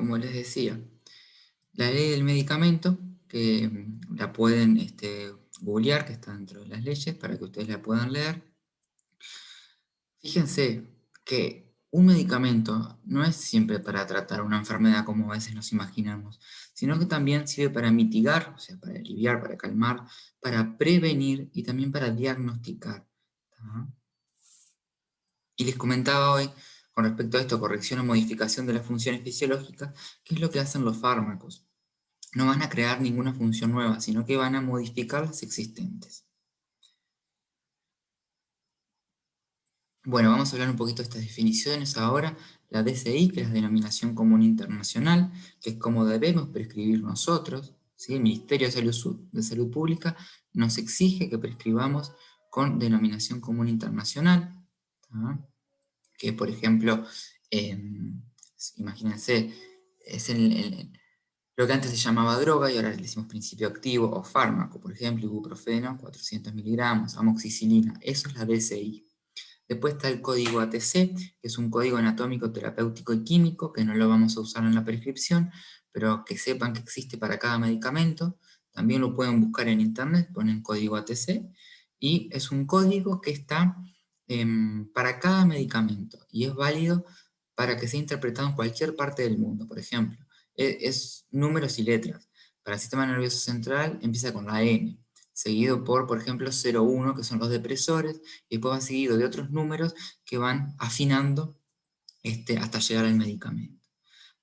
como les decía, la ley del medicamento, que la pueden googlear, que está dentro de las leyes, para que ustedes la puedan leer. Fíjense que un medicamento no es siempre para tratar una enfermedad como a veces nos imaginamos, sino que también sirve para mitigar, o sea, para aliviar, para calmar, para prevenir y también para diagnosticar. ¿Tá? Y les comentaba hoy, con respecto a esto, corrección o modificación de las funciones fisiológicas, qué es lo que hacen los fármacos. No van a crear ninguna función nueva, sino que van a modificar las existentes. Bueno, vamos a hablar un poquito de estas definiciones ahora. La DCI, que es la Denominación Común Internacional, que es como debemos prescribir nosotros, ¿sí? El Ministerio de Salud Pública nos exige que prescribamos con Denominación Común Internacional, ¿tá? Que por ejemplo, imagínense, es lo que antes se llamaba droga y ahora le decimos principio activo o fármaco, por ejemplo, ibuprofeno, 400 miligramos, amoxicilina, eso es la DCI. Después está el código ATC, que es un código anatómico, terapéutico y químico, que no lo vamos a usar en la prescripción, pero que sepan que existe para cada medicamento. También lo pueden buscar en internet, ponen código ATC, y es un código que está para cada medicamento, y es válido para que sea interpretado en cualquier parte del mundo. Por ejemplo, es números y letras. Para el sistema nervioso central empieza con la N, seguido por ejemplo, 0,1, que son los depresores, y después va seguido de otros números que van afinando hasta llegar al medicamento.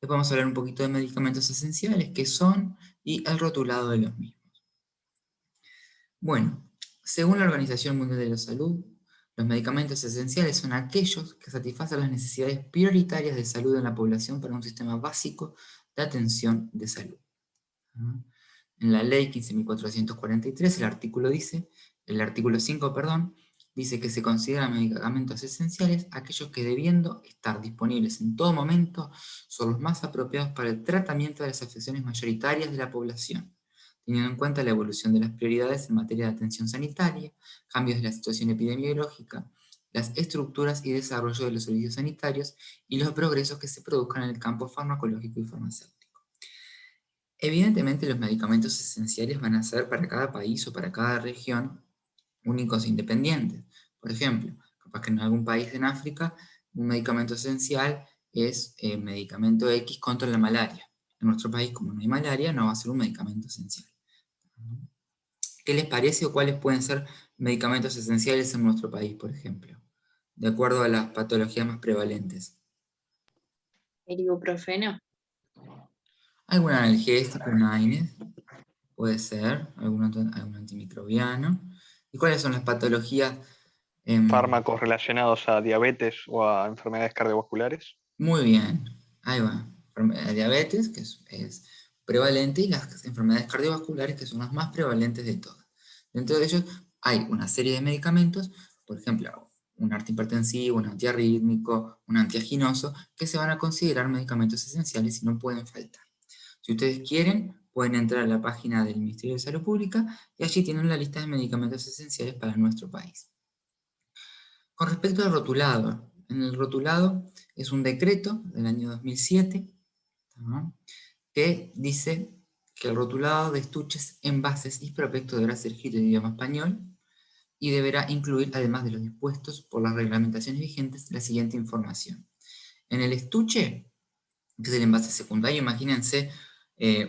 Después vamos a hablar un poquito de medicamentos esenciales, qué son, y el rotulado de los mismos. Bueno, según la Organización Mundial de la Salud, los medicamentos esenciales son aquellos que satisfacen las necesidades prioritarias de salud en la población para un sistema básico de atención de salud. En la ley 15.443, el artículo 5, perdón, dice que se consideran medicamentos esenciales aquellos que, debiendo estar disponibles en todo momento, son los más apropiados para el tratamiento de las afecciones mayoritarias de la población, teniendo en cuenta la evolución de las prioridades en materia de atención sanitaria, cambios de la situación epidemiológica, las estructuras y desarrollo de los servicios sanitarios y los progresos que se produzcan en el campo farmacológico y farmacéutico. Evidentemente los medicamentos esenciales van a ser para cada país o para cada región únicos e independientes. Por ejemplo, capaz que en algún país en África un medicamento esencial es medicamento X contra la malaria. En nuestro país, como no hay malaria, no va a ser un medicamento esencial. ¿Qué les parece o cuáles pueden ser medicamentos esenciales en nuestro país, por ejemplo? De acuerdo a las patologías más prevalentes. ¿El ibuprofeno? Algún analgésico, un AINES, puede ser, algún antimicrobiano. ¿Y cuáles son las patologías? Fármacos relacionados a diabetes o a enfermedades cardiovasculares. Muy bien, ahí va. Diabetes, que es prevalente, y las enfermedades cardiovasculares, que son las más prevalentes de todas. Dentro de ellos hay una serie de medicamentos, por ejemplo, un antihipertensivo, un antiarrítmico, un antiaginoso, que se van a considerar medicamentos esenciales y no pueden faltar. Si ustedes quieren, pueden entrar a la página del Ministerio de Salud Pública y allí tienen la lista de medicamentos esenciales para nuestro país. Con respecto al rotulado, en el rotulado es un decreto del año 2007, ¿no?, que dice que el rotulado de estuches, envases y prospectos deberá ser escrito en idioma español y deberá incluir, además de los dispuestos por las reglamentaciones vigentes, la siguiente información. En el estuche, que es el envase secundario, imagínense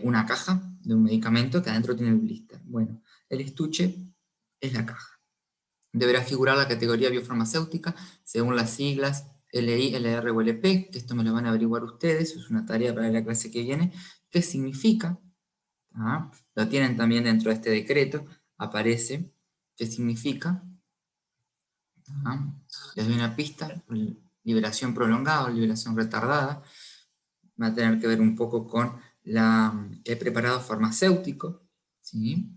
una caja de un medicamento que adentro tiene el blister. Bueno, el estuche es la caja. Deberá figurar la categoría biofarmacéutica según las siglas LI, LR o LP, que esto me lo van a averiguar ustedes, es una tarea para la clase que viene. ¿Qué significa? ¿Ah? Lo tienen también dentro de este decreto, aparece qué significa. ¿Ah? Les doy una pista: liberación prolongada o liberación retardada. Va a tener que ver un poco con el preparado farmacéutico, ¿sí?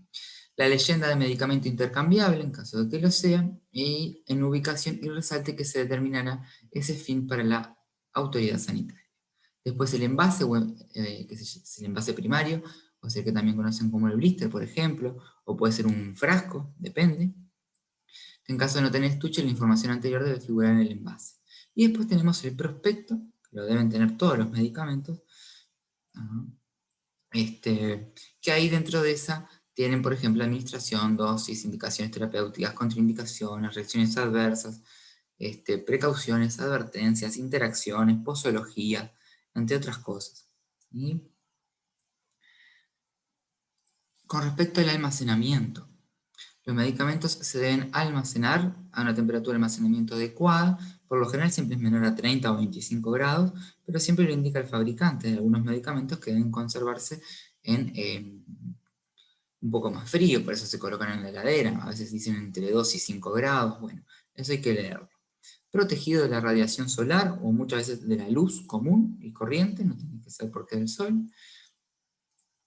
La leyenda de medicamento intercambiable, en caso de que lo sea, y en ubicación y resalte que se determinará ese fin para la autoridad sanitaria. Después el envase, que es el envase primario, o sea que también conocen como el blister, por ejemplo, o puede ser un frasco, depende. En caso de no tener estuche, la información anterior debe figurar en el envase. Y después tenemos el prospecto, que lo deben tener todos los medicamentos, Ajá. Que ahí dentro de esa tienen, por ejemplo, administración, dosis, indicaciones terapéuticas, contraindicaciones, reacciones adversas, precauciones, advertencias, interacciones, posología, entre otras cosas. ¿Sí? Con respecto al almacenamiento, los medicamentos se deben almacenar a una temperatura de almacenamiento adecuada, por lo general siempre es menor a 30 o 25 grados, pero siempre lo indica el fabricante de algunos medicamentos que deben conservarse en un poco más frío, por eso se colocan en la heladera, a veces dicen entre 2 y 5 grados, bueno, eso hay que leerlo. Protegido de la radiación solar o muchas veces de la luz común y corriente, no tiene que ser porque del sol.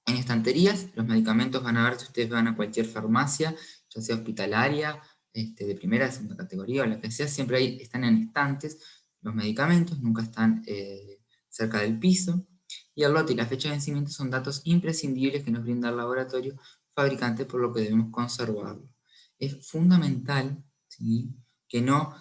En estanterías, los medicamentos van a ver si ustedes van a cualquier farmacia, ya sea hospitalaria, de primera, segunda categoría o la que sea, siempre ahí están en estantes los medicamentos, nunca están cerca del piso. Y el lote y la fecha de vencimiento son datos imprescindibles que nos brinda el laboratorio fabricante, por lo que debemos conservarlo. Es fundamental, ¿sí?, que no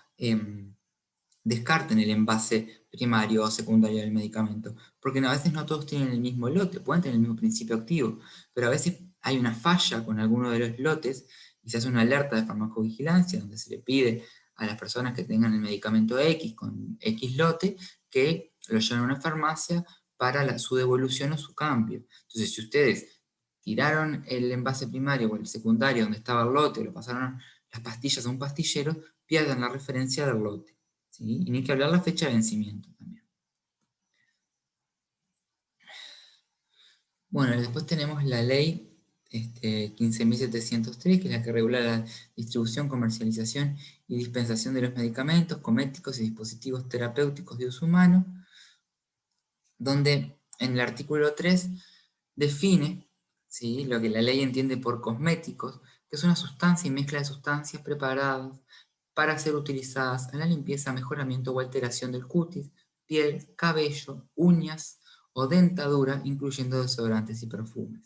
descarten el envase primario o secundario del medicamento, porque a veces no todos tienen el mismo lote, pueden tener el mismo principio activo, pero a veces hay una falla con alguno de los lotes y se hace una alerta de farmacovigilancia donde se le pide a las personas que tengan el medicamento X con X lote que lo lleven a una farmacia para su devolución o su cambio. Entonces, si ustedes tiraron el envase primario o el secundario donde estaba el lote, lo pasaron las pastillas a un pastillero, pierdan la referencia del lote. ¿Sí? Y ni que hablar la fecha de vencimiento también. Bueno, después tenemos la ley 15.703, que es la que regula la distribución, comercialización y dispensación de los medicamentos, cosméticos y dispositivos terapéuticos de uso humano, donde en el artículo 3 define, ¿sí?, lo que la ley entiende por cosméticos, que es una sustancia y mezcla de sustancias preparadas para ser utilizadas en la limpieza, mejoramiento o alteración del cutis, piel, cabello, uñas o dentadura, incluyendo desodorantes y perfumes.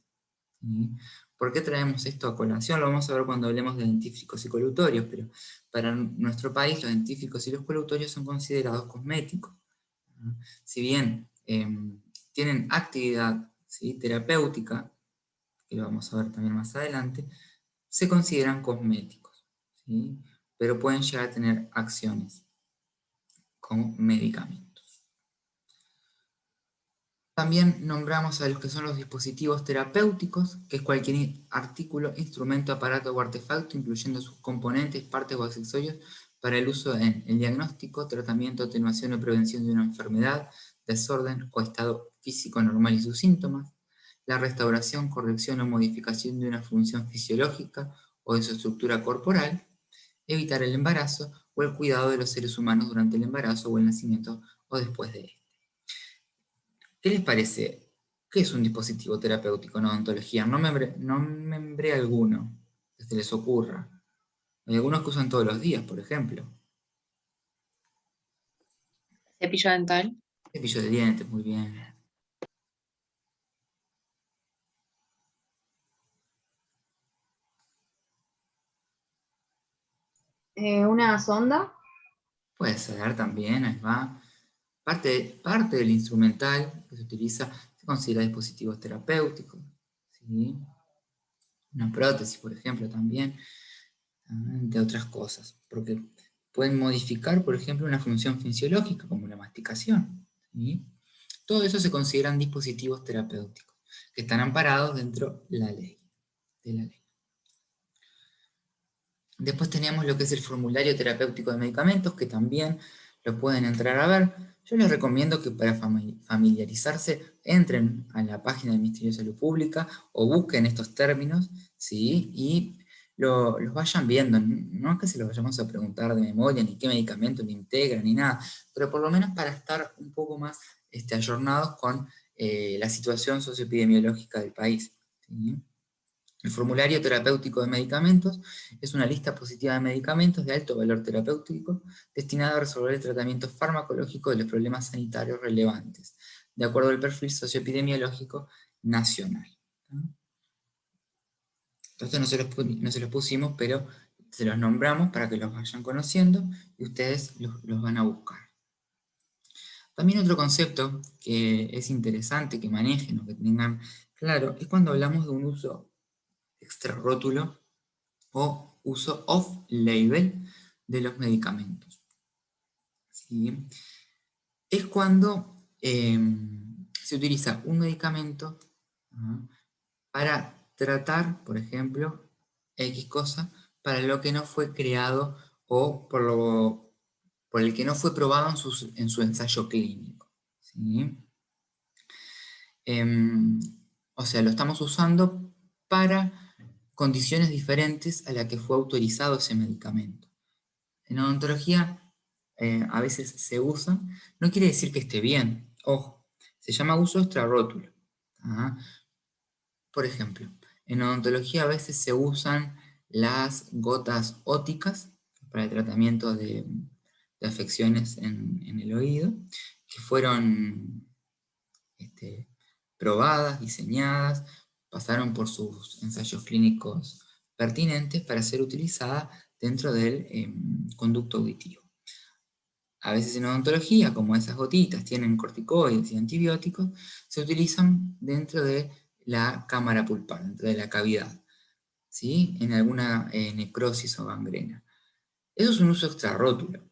¿Sí? ¿Por qué traemos esto a colación? Lo vamos a ver cuando hablemos de dentífricos y colutorios, pero para nuestro país los dentífricos y los colutorios son considerados cosméticos. Si bien tienen actividad, ¿sí?, terapéutica, que lo vamos a ver también más adelante, se consideran cosméticos, ¿sí?, pero pueden llegar a tener acciones como medicamentos. También nombramos a los que son los dispositivos terapéuticos, que es cualquier artículo, instrumento, aparato o artefacto, incluyendo sus componentes, partes o accesorios, para el uso en el diagnóstico, tratamiento, atenuación o prevención de una enfermedad, desorden o estado físico normal y sus síntomas, la restauración, corrección o modificación de una función fisiológica o de su estructura corporal, evitar el embarazo o el cuidado de los seres humanos durante el embarazo o el nacimiento o después de él. ¿Qué les parece? ¿Qué es un dispositivo terapéutico en odontología? No nombré alguno que se les ocurra. Hay algunos que usan todos los días, por ejemplo. Cepillo dental. Cepillo de dientes, muy bien. Una sonda. Puede ser también, ahí va. Parte del instrumental que se utiliza se considera dispositivos terapéuticos, ¿sí? Una prótesis, por ejemplo, también, entre otras cosas, porque pueden modificar, por ejemplo, una función fisiológica como la masticación, ¿sí? Todo eso se consideran dispositivos terapéuticos, que están amparados dentro de la ley. Después tenemos lo que es el formulario terapéutico de medicamentos, que también lo pueden entrar a ver. Yo les recomiendo que para familiarizarse entren a la página del Ministerio de Salud Pública o busquen estos términos, ¿sí?, y los vayan viendo. No es que se los vayamos a preguntar de memoria, ni qué medicamento lo integra, ni nada, pero por lo menos para estar un poco más ayornados con la situación socioepidemiológica del país, ¿sí? El formulario terapéutico de medicamentos es una lista positiva de medicamentos de alto valor terapéutico destinada a resolver el tratamiento farmacológico de los problemas sanitarios relevantes, de acuerdo al perfil socioepidemiológico nacional. Entonces no se los pusimos, pero se los nombramos para que los vayan conociendo y ustedes los van a buscar. También otro concepto que es interesante que manejen o que tengan claro es cuando hablamos de un uso extrarrótulo o uso off-label de los medicamentos. ¿Sí? Es cuando se utiliza un medicamento para tratar, por ejemplo, X cosa, para lo que no fue creado o por el que no fue probado en su ensayo clínico. ¿Sí? O sea, lo estamos usando para condiciones diferentes a la que fue autorizado ese medicamento. En odontología a veces se usa, no quiere decir que esté bien, ojo, se llama uso extrarrótulo. Por ejemplo, en odontología a veces se usan las gotas óticas para el tratamiento de afecciones en el oído, que fueron probadas, diseñadas, pasaron por sus ensayos clínicos pertinentes para ser utilizada dentro del conducto auditivo. A veces en odontología, como esas gotitas tienen corticoides y antibióticos, se utilizan dentro de la cámara pulpar, dentro de la cavidad, ¿sí? En alguna necrosis o gangrena. Eso es un uso extrarrótulo,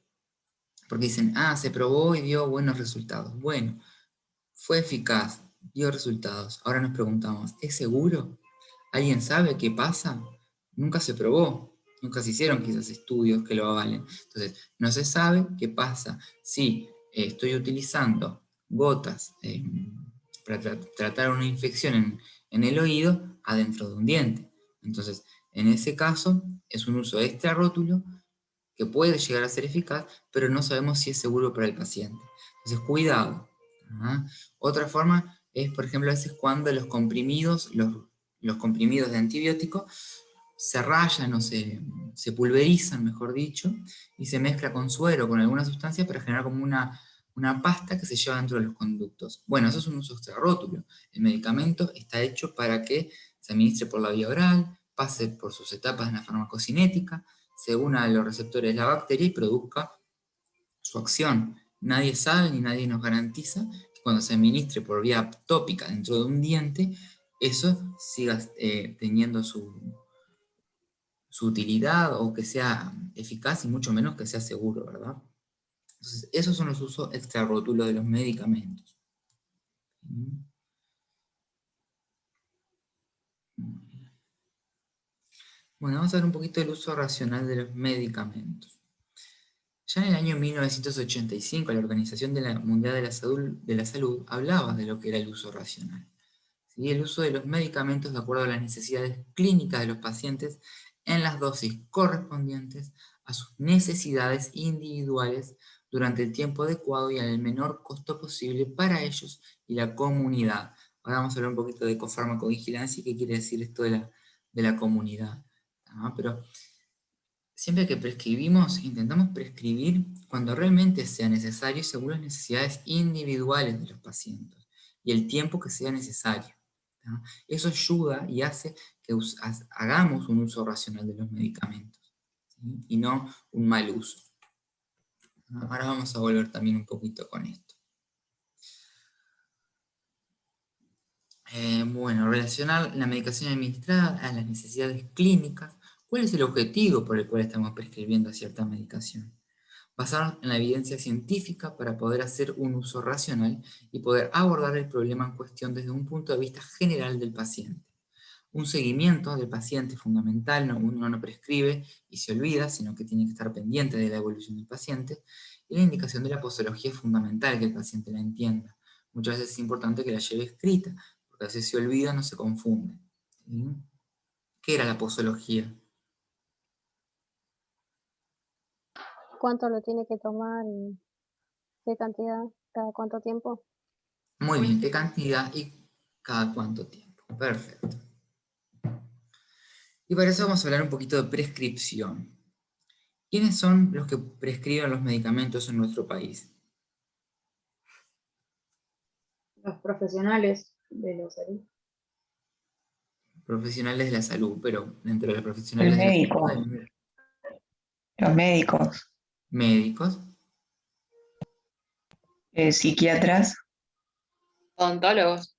porque dicen, se probó y dio buenos resultados. Bueno, fue eficaz, dio resultados. Ahora nos preguntamos, ¿es seguro? ¿Alguien sabe qué pasa? Nunca se probó, nunca se hicieron quizás estudios que lo avalen. Entonces, no se sabe qué pasa si estoy utilizando gotas para tratar una infección en el oído adentro de un diente. Entonces, en ese caso, es un uso extrarrótulo que puede llegar a ser eficaz, pero no sabemos si es seguro para el paciente. Entonces, cuidado. Otra forma es, por ejemplo, a veces cuando los comprimidos de antibiótico se rayan o se pulverizan, mejor dicho, y se mezcla con suero, con alguna sustancia para generar como una pasta que se lleva dentro de los conductos. Bueno, eso es un uso extrarrótulo. El medicamento está hecho para que se administre por la vía oral, pase por sus etapas en la farmacocinética, se una a los receptores de la bacteria y produzca su acción. Nadie sabe ni nadie nos garantiza que cuando se administre por vía tópica dentro de un diente, eso siga teniendo su utilidad o que sea eficaz y mucho menos que sea seguro, ¿verdad? Entonces, esos son los usos extrarrótulos de los medicamentos. Bueno, vamos a ver un poquito del uso racional de los medicamentos. Ya en el año 1985, la Organización Mundial de la Salud hablaba de lo que era el uso racional. ¿Sí? El uso de los medicamentos de acuerdo a las necesidades clínicas de los pacientes en las dosis correspondientes a sus necesidades individuales durante el tiempo adecuado y al menor costo posible para ellos y la comunidad. Ahora vamos a hablar un poquito de cofarmacovigilancia y qué quiere decir esto de la comunidad. Pero siempre que prescribimos, intentamos prescribir cuando realmente sea necesario según las necesidades individuales de los pacientes y el tiempo que sea necesario. Eso ayuda y hace que hagamos un uso racional de los medicamentos, ¿sí? Y no un mal uso. Ahora vamos a volver también un poquito con esto. Bueno, relacionar la medicación administrada a las necesidades clínicas. ¿Cuál es el objetivo por el cual estamos prescribiendo cierta medicación? Basarnos en la evidencia científica para poder hacer un uso racional y poder abordar el problema en cuestión desde un punto de vista general del paciente. Un seguimiento del paciente es fundamental, uno no prescribe y se olvida, sino que tiene que estar pendiente de la evolución del paciente, y la indicación de la posología es fundamental que el paciente la entienda. Muchas veces es importante que la lleve escrita, porque a veces se olvida, no se confunde. ¿Sí? ¿Qué era la posología? ¿Cuánto lo tiene que tomar y qué cantidad, cada cuánto tiempo? Muy bien, ¿qué cantidad y cada cuánto tiempo? Perfecto. Y para eso vamos a hablar un poquito de prescripción. ¿Quiénes son los que prescriben los medicamentos en nuestro país? Los profesionales de la salud. Profesionales de la salud, pero dentro de los El profesionales de la salud médico, hay los médicos, médicos, Psiquiatras. Odontólogos.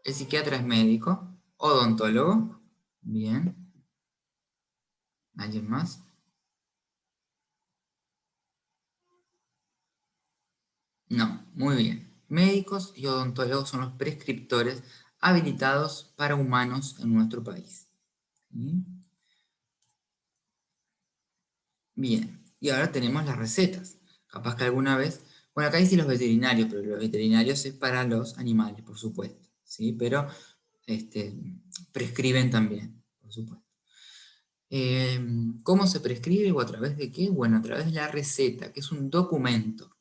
El psiquiatra es médico. Odontólogo. Bien. ¿Alguien más? No, muy bien. Médicos y odontólogos son los prescriptores habilitados para humanos en nuestro país. ¿Sí? Bien, y ahora tenemos las recetas. Capaz que alguna vez, bueno, acá dice los veterinarios, pero los veterinarios es para los animales, por supuesto, ¿sí? Pero prescriben también, por supuesto. ¿Cómo se prescribe o a través de qué? Bueno, a través de la receta, que es un documento,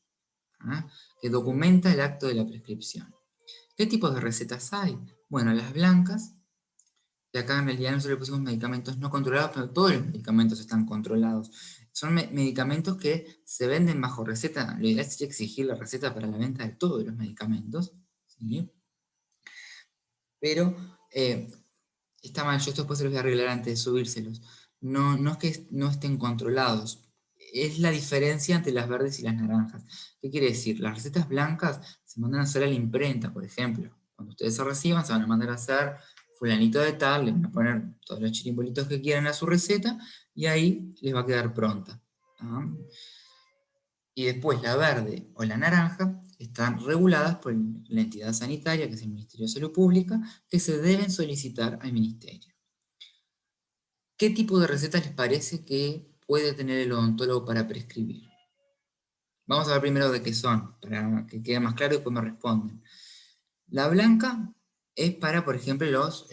¿ah? Que documenta el acto de la prescripción. ¿Qué tipos de recetas hay? Bueno, las blancas, que acá en realidad nosotros le pusimos medicamentos no controlados, pero todos los medicamentos están controlados. Son medicamentos que se venden bajo receta. Lo ideal es exigir la receta para la venta de todos los medicamentos, ¿sí? Pero está mal, yo esto después se los voy a arreglar antes de subírselos. No, no es que no estén controlados, es la diferencia entre las verdes y las naranjas. ¿Qué quiere decir? Las recetas blancas se mandan a hacer a la imprenta, por ejemplo. Cuando ustedes se reciban, se van a mandar a hacer fulanito de tal, le van a poner todos los chirimbolitos que quieran a su receta, y ahí les va a quedar pronta. ¿Ah? Y después la verde o la naranja están reguladas por la entidad sanitaria, que es el Ministerio de Salud Pública, que se deben solicitar al Ministerio. ¿Qué tipo de recetas les parece que puede tener el odontólogo para prescribir? Vamos a ver primero de qué son, para que quede más claro y después me responden. La blanca es para, por ejemplo, los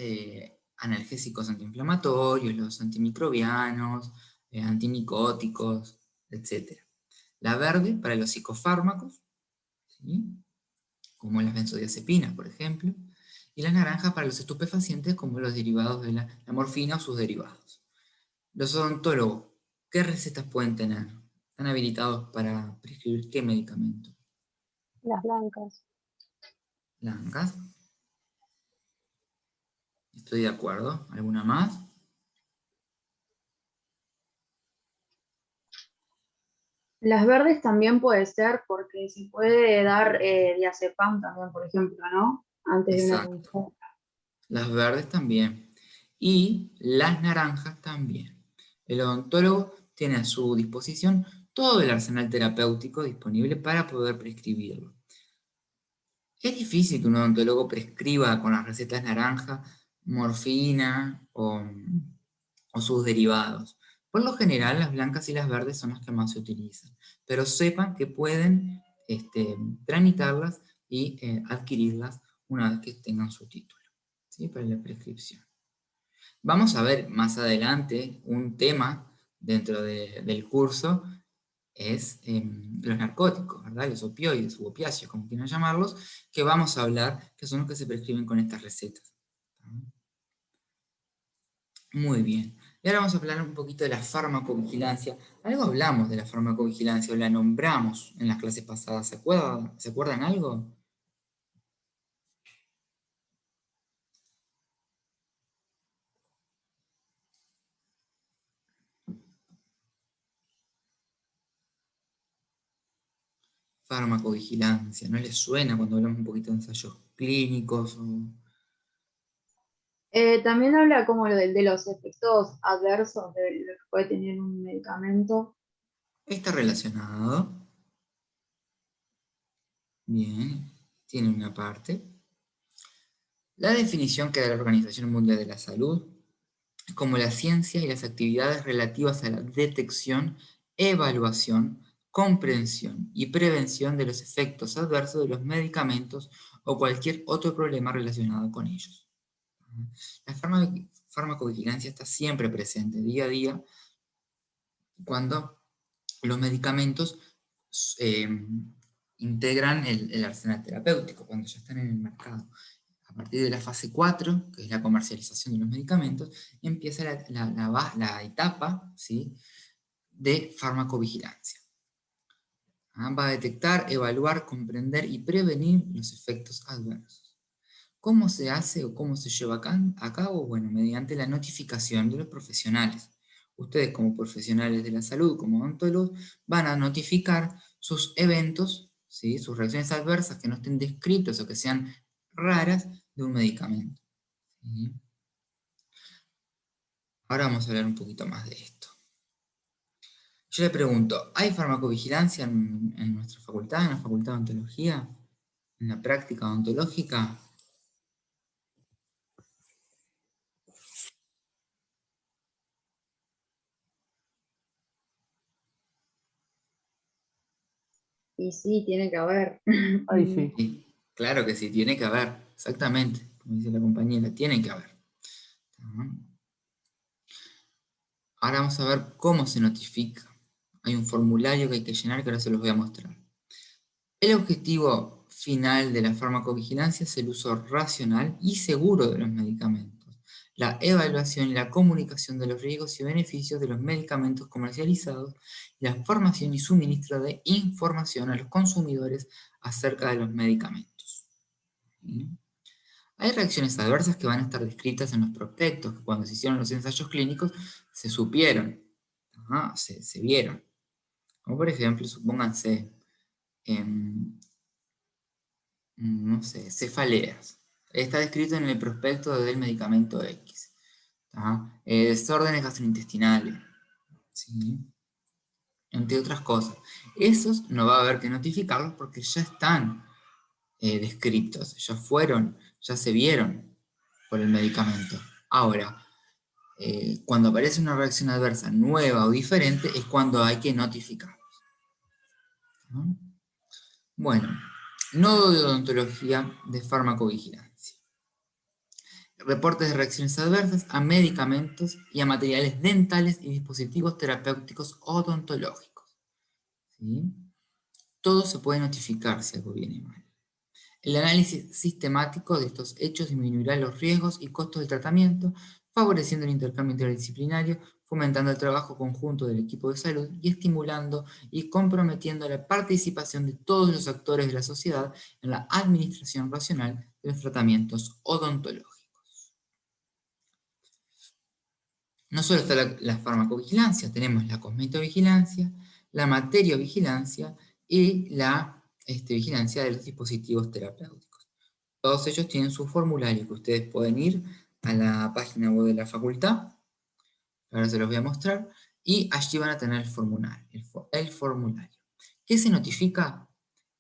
analgésicos antiinflamatorios, los antimicrobianos, antimicóticos, etc. La verde para los psicofármacos, ¿sí? Como las benzodiazepinas, por ejemplo. Y la naranja para los estupefacientes, como los derivados de la morfina o sus derivados. Los odontólogos, ¿qué recetas pueden tener? ¿Están habilitados para prescribir qué medicamento? Las blancas. Blancas. Estoy de acuerdo. ¿Alguna más? Las verdes también puede ser porque se puede dar diazepam también, por ejemplo, ¿no? Antes de una Exacto. consulta. Las verdes también. Y las naranjas también. El odontólogo tiene a su disposición todo el arsenal terapéutico disponible para poder prescribirlo. Es difícil que un odontólogo prescriba con las recetas naranja, morfina o sus derivados. Por lo general, las blancas y las verdes son las que más se utilizan, pero sepan que pueden tramitarlas y adquirirlas una vez que tengan su título, ¿sí? Para la prescripción. Vamos a ver más adelante un tema dentro del curso, es los narcóticos, ¿verdad? Los opioides u opiáceos, como quieran llamarlos, que vamos a hablar, que son los que se prescriben con estas recetas. Muy bien. Y ahora vamos a hablar un poquito de la farmacovigilancia. Algo hablamos de la farmacovigilancia, o la nombramos en las clases pasadas. ¿Se acuerdan algo? Farmacovigilancia, ¿no les suena cuando hablamos un poquito de ensayos clínicos? También habla como de los efectos adversos de lo que puede tener un medicamento. Está relacionado. Bien, tiene una parte. La definición que da la Organización Mundial de la Salud es como la ciencia y las actividades relativas a la detección, evaluación, comprensión y prevención de los efectos adversos de los medicamentos o cualquier otro problema relacionado con ellos. La farmacovigilancia está siempre presente, día a día, cuando los medicamentos eh, integran el arsenal terapéutico, cuando ya están en el mercado. A partir de la fase 4, que es la comercialización de los medicamentos, empieza la etapa, ¿sí?, de farmacovigilancia. Va a detectar, evaluar, comprender y prevenir los efectos adversos. ¿Cómo se hace o cómo se lleva a cabo? Bueno, mediante la notificación de los profesionales. Ustedes como profesionales de la salud, como odontólogos, van a notificar sus eventos, ¿sí? Sus reacciones adversas que no estén descritas o que sean raras de un medicamento. ¿Sí? Ahora vamos a hablar un poquito más de esto. Yo le pregunto, ¿hay farmacovigilancia en nuestra facultad, en la facultad de odontología? ¿En la práctica odontológica? Y sí, tiene que haber. Ahí sí. Sí, claro que sí, tiene que haber, exactamente, como dice la compañera, tiene que haber. Ahora vamos a ver cómo se notifica. Hay un formulario que hay que llenar que ahora se los voy a mostrar. El objetivo final de la farmacovigilancia es el uso racional y seguro de los medicamentos, la evaluación y la comunicación de los riesgos y beneficios de los medicamentos comercializados, y la formación y suministro de información a los consumidores acerca de los medicamentos. ¿Sí? Hay reacciones adversas que van a estar descritas en los prospectos, que cuando se hicieron los ensayos clínicos se supieron, se vieron. Como por ejemplo, supónganse, no sé, cefaleas. Está descrito en el prospecto del medicamento X. Desórdenes gastrointestinales, ¿sí? Entre otras cosas. Esos no va a haber que notificarlos porque ya están descritos, ya se vieron por el medicamento. Ahora, cuando aparece una reacción adversa nueva o diferente es cuando hay que notificarlos. ¿No? Bueno, nodo de odontología de farmacovigilancia. Reportes de reacciones adversas a medicamentos y a materiales dentales y dispositivos terapéuticos odontológicos. ¿Sí? Todo se puede notificar si algo viene mal. El análisis sistemático de estos hechos disminuirá los riesgos y costos del tratamiento, favoreciendo el intercambio interdisciplinario, fomentando el trabajo conjunto del equipo de salud y estimulando y comprometiendo la participación de todos los actores de la sociedad en la administración racional de los tratamientos odontológicos. No solo está la farmacovigilancia, tenemos la cosmetovigilancia, la materiovigilancia y la vigilancia de los dispositivos terapéuticos. Todos ellos tienen su formulario que ustedes pueden ir a la página web de la facultad, ahora se los voy a mostrar, y allí van a tener el formulario. ¿Qué se notifica?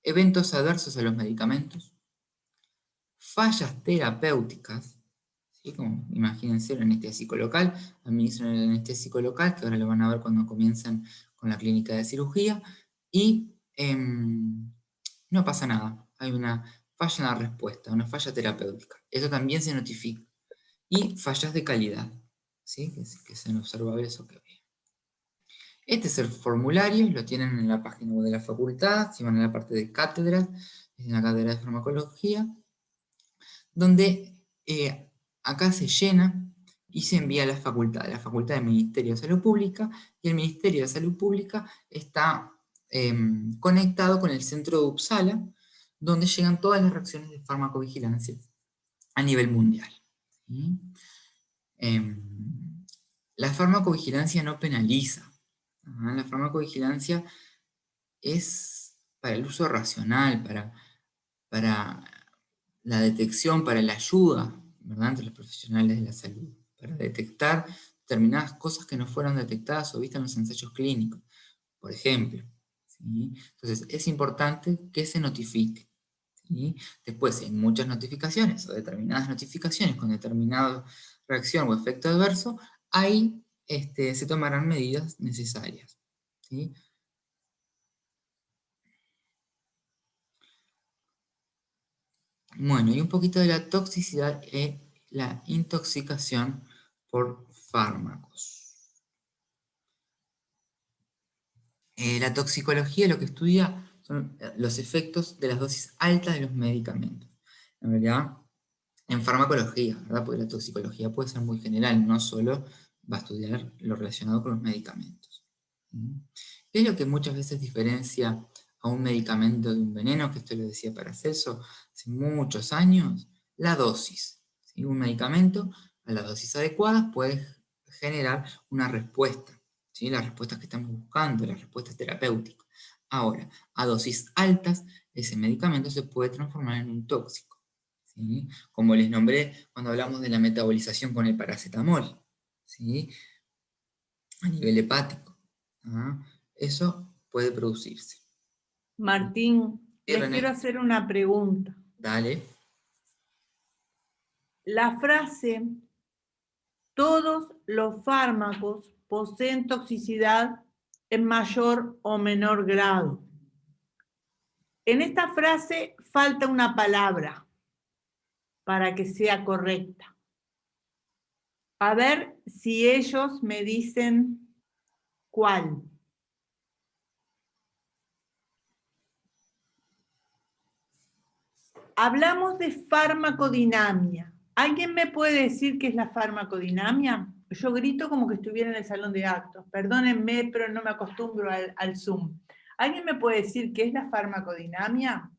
Eventos adversos a los medicamentos, fallas terapéuticas, ¿sí? Como imagínense el anestésico local, administran el anestésico local, que ahora lo van a ver cuando comiencen con la clínica de cirugía, y no pasa nada, hay una falla en la respuesta, una falla terapéutica, eso también se notifica, y fallas de calidad, ¿sí? que sean observables o que vean. Este es el formulario, lo tienen en la página web de la facultad, si van a la parte de cátedras, en la cátedra de farmacología, donde acá se llena y se envía a la facultad del Ministerio de Salud Pública, y el Ministerio de Salud Pública está conectado con el centro de Uppsala, donde llegan todas las reacciones de farmacovigilancia a nivel mundial. ¿Sí? La farmacovigilancia no penaliza. La farmacovigilancia es para el uso racional, para la detección, para la ayuda, ¿verdad?, entre los profesionales de la salud, para detectar determinadas cosas que no fueron detectadas o vistas en los ensayos clínicos, por ejemplo. ¿Sí? Entonces, es importante que se notifique. ¿Sí? Después, en muchas notificaciones o determinadas notificaciones con determinada reacción o efecto adverso, ahí se tomarán medidas necesarias. ¿Sí? Bueno, y un poquito de la toxicidad y la intoxicación por fármacos. La toxicología lo que estudia son los efectos de las dosis altas de los medicamentos. En realidad, en farmacología, ¿verdad? Porque la toxicología puede ser muy general, no solo va a estudiar lo relacionado con los medicamentos. ¿Qué es lo que muchas veces diferencia a un medicamento de un veneno? Que esto lo decía Paracelso hace muchos años. La dosis. ¿Sí? Un medicamento a la dosis adecuada puede generar una respuesta, ¿sí? Las respuestas que estamos buscando, las respuestas terapéuticas. Ahora, a dosis altas, ese medicamento se puede transformar en un tóxico, ¿sí? Como les nombré cuando hablamos de la metabolización con el paracetamol, ¿sí? A nivel hepático. ¿Ah? Eso puede producirse. Martín, Sí, les René. quiero hacer una pregunta. Dale. La frase, todos los fármacos poseen toxicidad en mayor o menor grado. En esta frase falta una palabra para que sea correcta. A ver si ellos me dicen cuál. Hablamos de farmacodinamia. ¿Alguien me puede decir qué es la farmacodinamia? Yo grito como que estuviera en el salón de actos. Perdónenme, pero no me acostumbro al Zoom. ¿Alguien me puede decir qué es la farmacodinamia?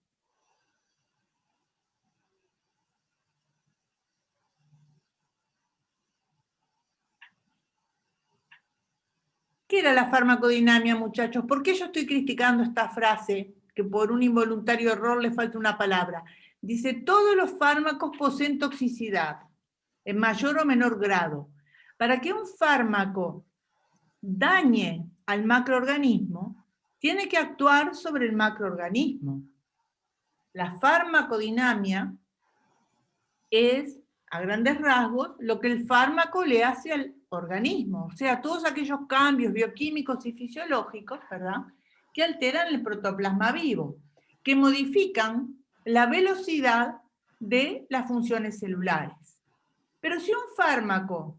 ¿Qué era la farmacodinamia, muchachos? ¿Por qué yo estoy criticando esta frase? Que por un involuntario error le falta una palabra. Dice, todos los fármacos poseen toxicidad, en mayor o menor grado. Para que un fármaco dañe al macroorganismo, tiene que actuar sobre el macroorganismo. La farmacodinamia es, a grandes rasgos, lo que el fármaco le hace al organismo, o sea, todos aquellos cambios bioquímicos y fisiológicos, ¿verdad?, que alteran el protoplasma vivo, que modifican la velocidad de las funciones celulares. Pero si un fármaco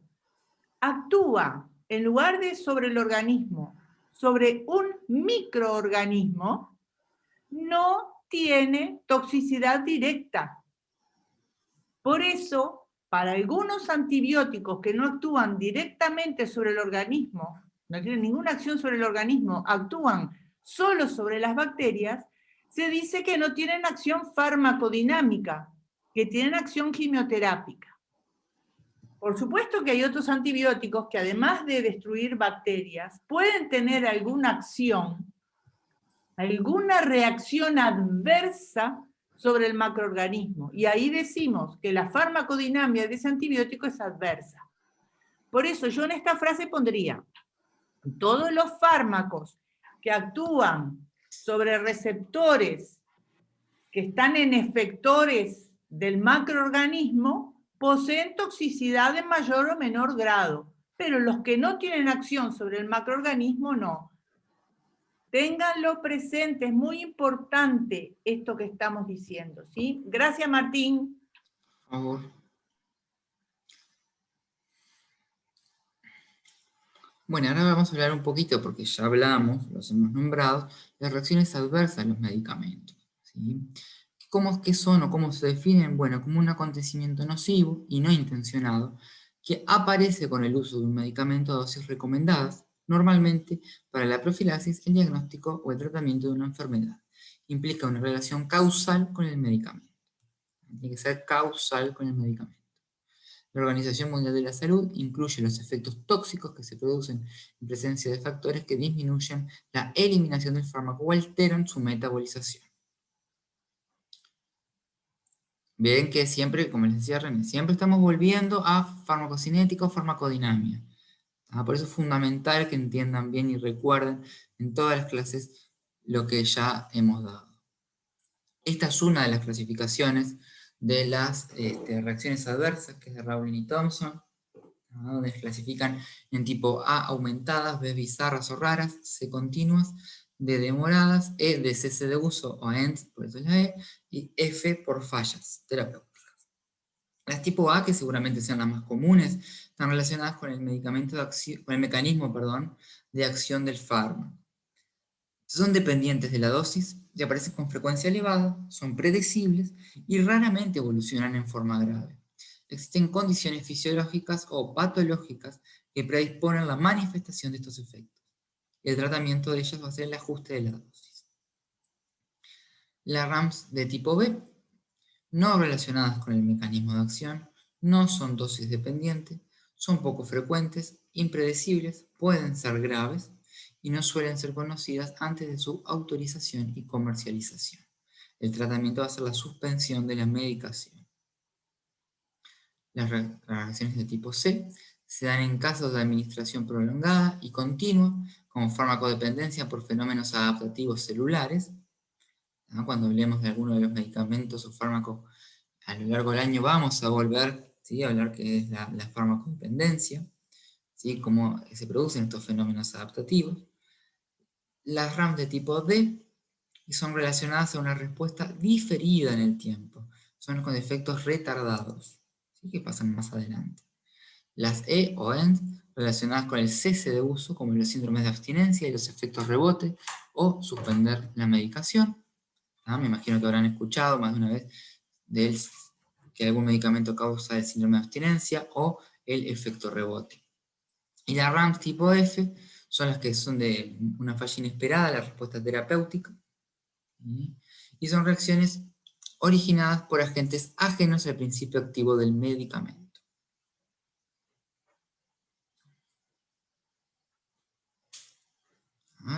actúa, en lugar de sobre el organismo, sobre un microorganismo, no tiene toxicidad directa. Por eso, para algunos antibióticos que no actúan directamente sobre el organismo, no tienen ninguna acción sobre el organismo, actúan solo sobre las bacterias, se dice que no tienen acción farmacodinámica, que tienen acción quimioterápica. Por supuesto que hay otros antibióticos que además de destruir bacterias, pueden tener alguna acción, alguna reacción adversa sobre el macroorganismo. Y ahí decimos que la farmacodinamia de ese antibiótico es adversa. Por eso yo en esta frase pondría, todos los fármacos que actúan sobre receptores que están en efectores del macroorganismo poseen toxicidad en mayor o menor grado, pero los que no tienen acción sobre el macroorganismo no. Ténganlo presente, es muy importante esto que estamos diciendo, ¿sí? Gracias, Martín. Por favor. Bueno, ahora vamos a hablar un poquito, porque ya hablamos, los hemos nombrado, las reacciones adversas a los medicamentos, ¿sí? ¿Qué son o cómo se definen? Bueno, como un acontecimiento nocivo y no intencionado que aparece con el uso de un medicamento a dosis recomendadas, normalmente para la profilaxis, el diagnóstico o el tratamiento de una enfermedad. Implica una relación causal con el medicamento. Tiene que ser causal con el medicamento. La Organización Mundial de la Salud incluye los efectos tóxicos que se producen en presencia de factores que disminuyen la eliminación del fármaco o alteran su metabolización. Ven que siempre, como les decía René, siempre estamos volviendo a farmacocinética o farmacodinamia. Por eso es fundamental que entiendan bien y recuerden en todas las clases lo que ya hemos dado. Esta es una de las clasificaciones de las reacciones adversas, que es de Rowling y Thompson, donde clasifican en tipo A aumentadas, B bizarras o raras, C continuas, D demoradas, E de cese de uso o END, por eso es la E, y F por fallas terapéuticas. Las tipo A, que seguramente sean las más comunes, están relacionadas con el mecanismo de acción del fármaco. Son dependientes de la dosis y aparecen con frecuencia elevada, son predecibles y raramente evolucionan en forma grave. Existen condiciones fisiológicas o patológicas que predisponen la manifestación de estos efectos. El tratamiento de ellas va a ser el ajuste de la dosis. Las RAMs de tipo B, no relacionadas con el mecanismo de acción, no son dosis dependientes, son poco frecuentes impredecibles, pueden ser graves y no suelen ser conocidas antes de su autorización y comercialización. El tratamiento va a ser la suspensión de la medicación. Las reacciones de tipo C se dan en casos de administración prolongada y continua, como farmacodependencia por fenómenos adaptativos celulares. Cuando hablemos de alguno de los medicamentos o fármacos a lo largo del año vamos a volver, ¿sí?, a hablar que es la farmacodependencia, ¿sí?, cómo se producen estos fenómenos adaptativos. Las RAMs de tipo D son relacionadas a una respuesta diferida en el tiempo, son con efectos retardados, ¿sí?, que pasan más adelante. Las E o END relacionadas con el cese de uso, como los síndromes de abstinencia y los efectos rebote, o suspender la medicación. Me imagino que habrán escuchado más de una vez que algún medicamento causa el síndrome de abstinencia o el efecto rebote. Y las RAMs tipo F son las que son de una falla inesperada, la respuesta terapéutica, ¿sí?, y son reacciones originadas por agentes ajenos al principio activo del medicamento.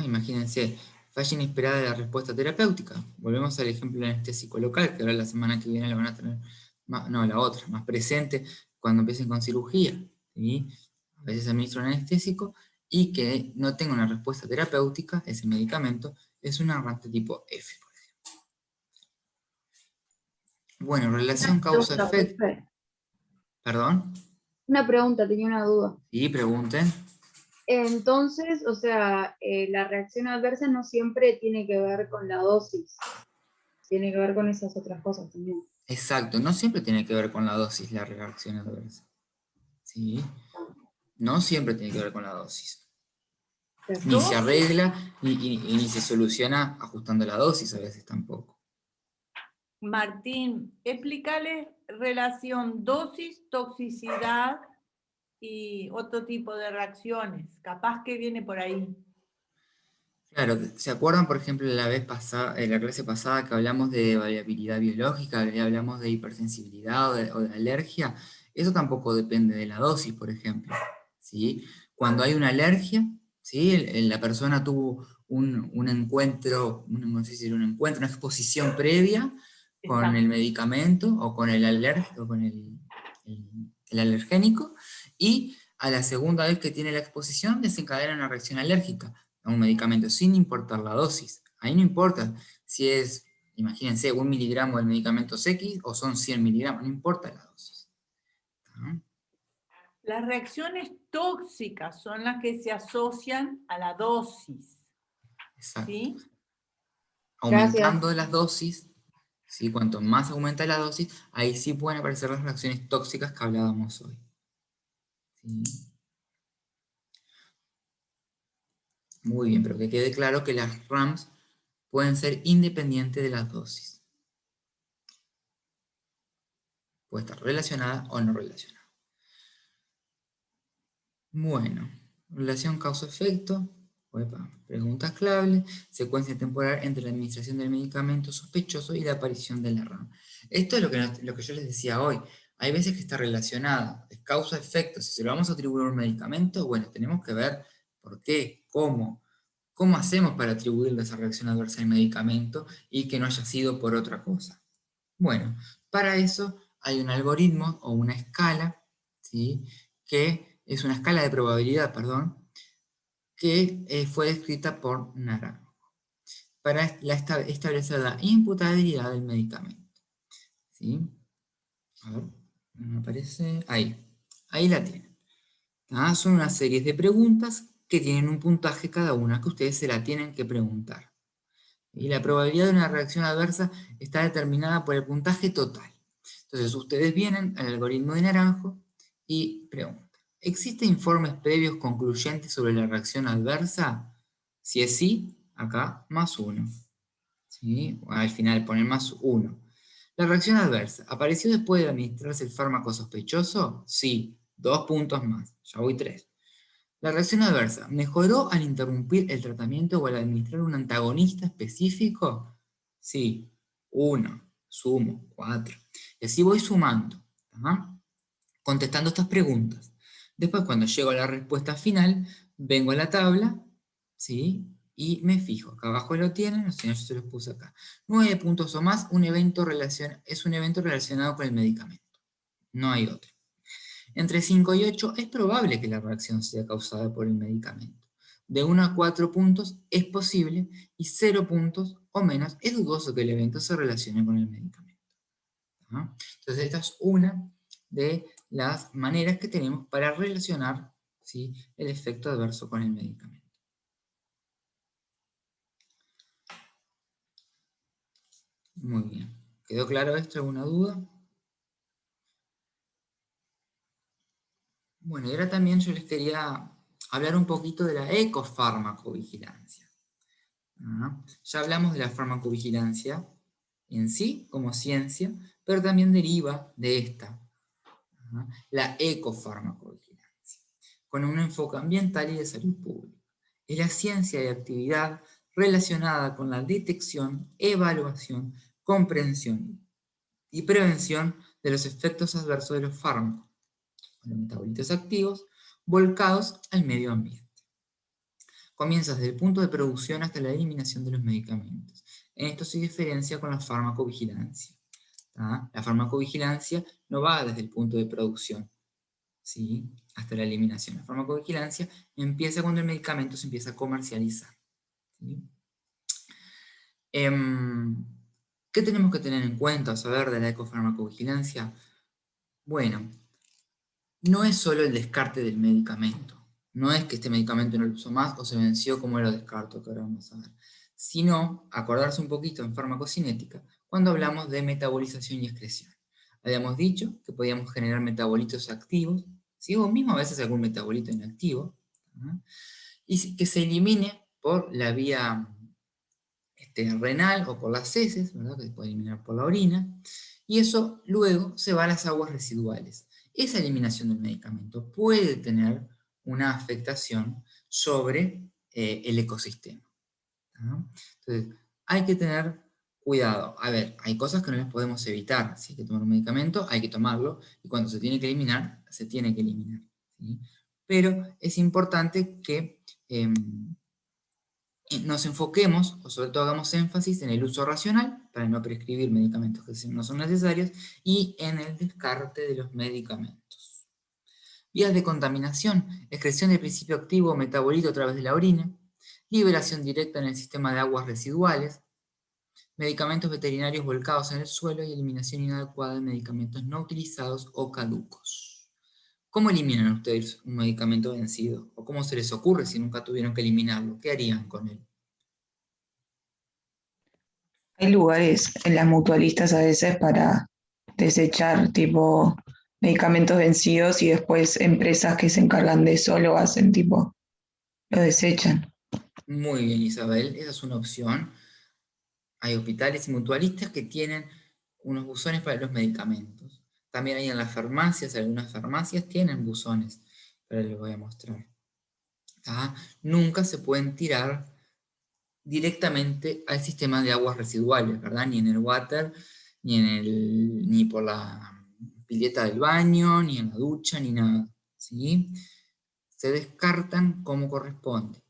Imagínense, falla inesperada de la respuesta terapéutica. Volvemos al ejemplo del anestésico local, que ahora la semana que viene la van a tener, la otra, más presente, cuando empiecen con cirugía, ¿sí? A veces administra un anestésico y que no tenga una respuesta terapéutica, ese medicamento, es una RAM de tipo F, por ejemplo. Bueno, relación causa-efecto. Profe. ¿Perdón? Una pregunta, tenía una duda. Sí, pregunten. Entonces, o sea, la reacción adversa no siempre tiene que ver con la dosis, tiene que ver con esas otras cosas también. Exacto, no siempre tiene que ver con la dosis la reacción adversa. ¿Sí? No siempre tiene que ver con la dosis. Ni se arregla, ni se soluciona ajustando la dosis a veces tampoco. Martín, explícale relación dosis, toxicidad y otro tipo de reacciones. Capaz que viene por ahí. Claro, ¿se acuerdan, por ejemplo, la clase pasada que hablamos de variabilidad biológica, que hablamos de hipersensibilidad o de alergia? Eso tampoco depende de la dosis, por ejemplo, ¿sí? Cuando hay una alergia, ¿sí?, la persona tuvo un encuentro, no sé si era un encuentro, una exposición previa con Exacto. el medicamento o con el alérgico, con el alergénico, y a la segunda vez que tiene la exposición desencadena una reacción alérgica a un medicamento, sin importar la dosis. Ahí no importa si es, imagínense, 1 miligramo del medicamento X o son 100 miligramos, no importa la dosis. ¿No? Las reacciones tóxicas son las que se asocian a la dosis. Exacto. ¿Sí? Aumentando Gracias. las dosis, ¿sí?, cuanto más aumenta la dosis, ahí sí pueden aparecer las reacciones tóxicas que hablábamos hoy. ¿Sí? Muy bien, pero que quede claro que las RAMs pueden ser independientes de las dosis. Puede estar relacionada o no relacionada. Bueno, relación causa-efecto, preguntas clave, secuencia temporal entre la administración del medicamento sospechoso y la aparición de la RAM. Esto es lo que yo les decía hoy. Hay veces que está relacionado, es causa-efecto. Si se lo vamos a atribuir a un medicamento, bueno, tenemos que ver por qué, cómo hacemos para atribuirle esa reacción adversa al medicamento y que no haya sido por otra cosa. Bueno, para eso hay un algoritmo o una escala, ¿sí?, que es una escala de probabilidad, perdón, que fue descrita por Naranjo para establecer la imputabilidad del medicamento. ¿Sí? A ver, me aparece ahí la tienen. Son una serie de preguntas que tienen un puntaje cada una que ustedes se la tienen que preguntar. Y la probabilidad de una reacción adversa está determinada por el puntaje total. Entonces ustedes vienen al algoritmo de Naranjo y preguntan: ¿existen informes previos concluyentes sobre la reacción adversa? Si es sí, acá +1. ¿Sí? Al final ponen +1. ¿La reacción adversa apareció después de administrarse el fármaco sospechoso? Sí, 2 puntos más. Ya voy 3. ¿La reacción adversa mejoró al interrumpir el tratamiento o al administrar un antagonista específico? Sí, 1. Sumo, 4. Y así voy sumando, contestando estas preguntas. Después, cuando llego a la respuesta final, vengo a la tabla, ¿sí? Y me fijo. Acá abajo lo tienen, o sea, yo se los puse acá. 9 puntos o más, es un evento relacionado con el medicamento. No hay otro. Entre 5 y 8 es probable que la reacción sea causada por el medicamento. De 1 a 4 puntos es posible y 0 puntos o menos es dudoso que el evento se relacione con el medicamento. ¿Ah? Entonces esta es una de las maneras que tenemos para relacionar, ¿sí?, el efecto adverso con el medicamento. Muy bien. ¿Quedó claro esto? ¿Alguna duda? Bueno, y ahora también yo les quería hablar un poquito de la ecofarmacovigilancia. Ya hablamos de la farmacovigilancia en sí, como ciencia, pero también deriva de esta, la ecofarmacovigilancia, con un enfoque ambiental y de salud pública. Es la ciencia de actividad relacionada con la detección, evaluación, comprensión y prevención de los efectos adversos de los fármacos, con los metabolitos activos, volcados al medio ambiente. Comienza desde el punto de producción hasta la eliminación de los medicamentos. En esto se diferencia con la farmacovigilancia. La farmacovigilancia no va desde el punto de producción, ¿sí?, hasta la eliminación. La farmacovigilancia empieza cuando el medicamento se empieza a comercializar, ¿sí? ¿Qué tenemos que tener en cuenta o saber de la ecofarmacovigilancia? Bueno, no es solo el descarte del medicamento. No es que este medicamento no lo uso más o se venció, como lo descarto, que ahora vamos a ver. Sino, acordarse un poquito en farmacocinética, cuando hablamos de metabolización y excreción. Habíamos dicho que podíamos generar metabolitos activos, ¿sí?, o mismo a veces algún metabolito inactivo, ¿no?, y que se elimine por la vía renal o por las heces, ¿verdad?, que se puede eliminar por la orina, y eso luego se va a las aguas residuales. Esa eliminación del medicamento puede tener una afectación sobre el ecosistema, ¿no? Entonces, hay que tener cuidado. A ver, hay cosas que no las podemos evitar. Si hay que tomar un medicamento, hay que tomarlo, y cuando se tiene que eliminar, se tiene que eliminar, ¿sí? Pero es importante que nos enfoquemos, o sobre todo hagamos énfasis en el uso racional, para no prescribir medicamentos que no son necesarios, y en el descarte de los medicamentos. Vías de contaminación: excreción del principio activo o metabolito a través de la orina, liberación directa en el sistema de aguas residuales, medicamentos veterinarios volcados en el suelo y eliminación inadecuada de medicamentos no utilizados o caducos. ¿Cómo eliminan ustedes un medicamento vencido? ¿O cómo se les ocurre si nunca tuvieron que eliminarlo? ¿Qué harían con él? Hay lugares en las mutualistas a veces para desechar tipo medicamentos vencidos y después empresas que se encargan de eso lo hacen tipo, lo desechan. Muy bien, Isabel, esa es una opción. Hay hospitales y mutualistas que tienen unos buzones para los medicamentos. También hay en las farmacias, algunas farmacias tienen buzones, pero les voy a mostrar. Nunca se pueden tirar directamente al sistema de aguas residuales, ¿verdad? Ni en el water, ni por la pileta del baño, ni en la ducha, ni nada, ¿sí? Se descartan como corresponde.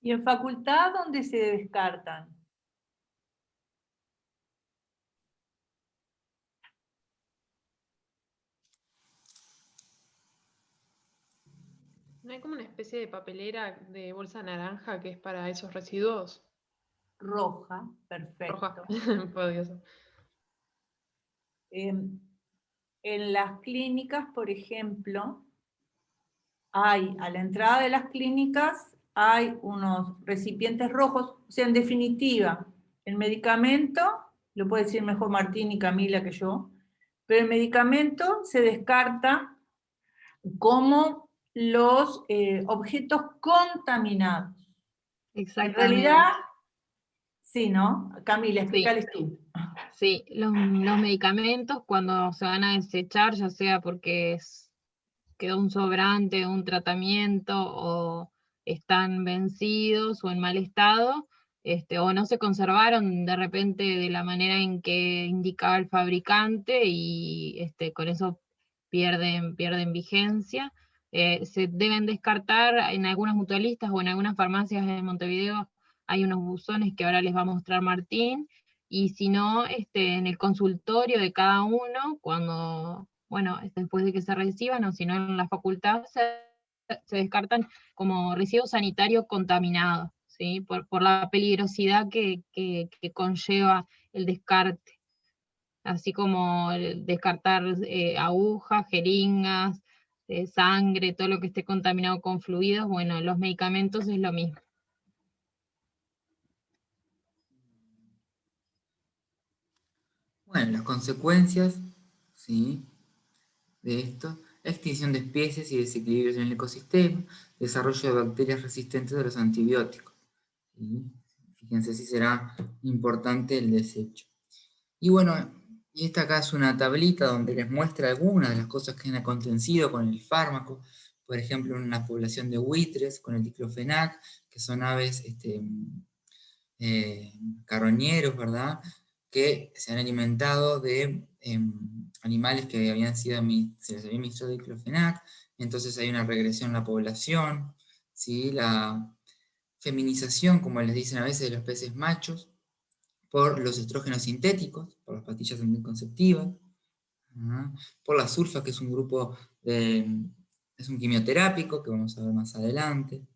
¿Y en facultad dónde se descartan? ¿No hay como una especie de papelera de bolsa naranja que es para esos residuos? Roja, Roja, perfecto. podría ser. En las clínicas, por ejemplo, hay, a la entrada de las clínicas, hay unos recipientes rojos. O sea, en definitiva, el medicamento, lo puede decir mejor Martín y Camila que yo, pero el medicamento se descarta como los objetos contaminados. En Exactamente. realidad, sí, ¿no? Camila, Sí, explícales tú. sí, los medicamentos cuando se van a desechar, ya sea porque quedó un sobrante, un tratamiento, o están vencidos o en mal estado, o no se conservaron de repente de la manera en que indicaba el fabricante, y con eso pierden vigencia. Se deben descartar en algunas mutualistas o en algunas farmacias de Montevideo. Hay unos buzones que ahora les va a mostrar Martín, y si no, en el consultorio de cada uno, cuando, bueno, después de que se reciban, o si no en la facultad, se descartan como residuo sanitario contaminado, ¿sí? Por la peligrosidad que conlleva el descarte, así como descartar agujas, jeringas, sangre, todo lo que esté contaminado con fluidos. Bueno, los medicamentos es lo mismo. Bueno, las consecuencias, ¿sí?, de esto: extinción de especies y desequilibrios en el ecosistema, desarrollo de bacterias resistentes a los antibióticos. ¿Sí? Fíjense si será importante el desecho. Y bueno, y esta acá es una tablita donde les muestra algunas de las cosas que han acontecido con el fármaco. Por ejemplo, en la población de buitres con el diclofenac, que son aves carroñeros, ¿verdad?, que se han alimentado de animales que se les había administrado diclofenac. Entonces hay una regresión en la población, ¿sí? La feminización, como les dicen a veces, de los peces machos, por los estrógenos sintéticos, por las pastillas anticonceptivas, por la sulfa, que es un grupo es un quimioterápico, que vamos a ver más adelante.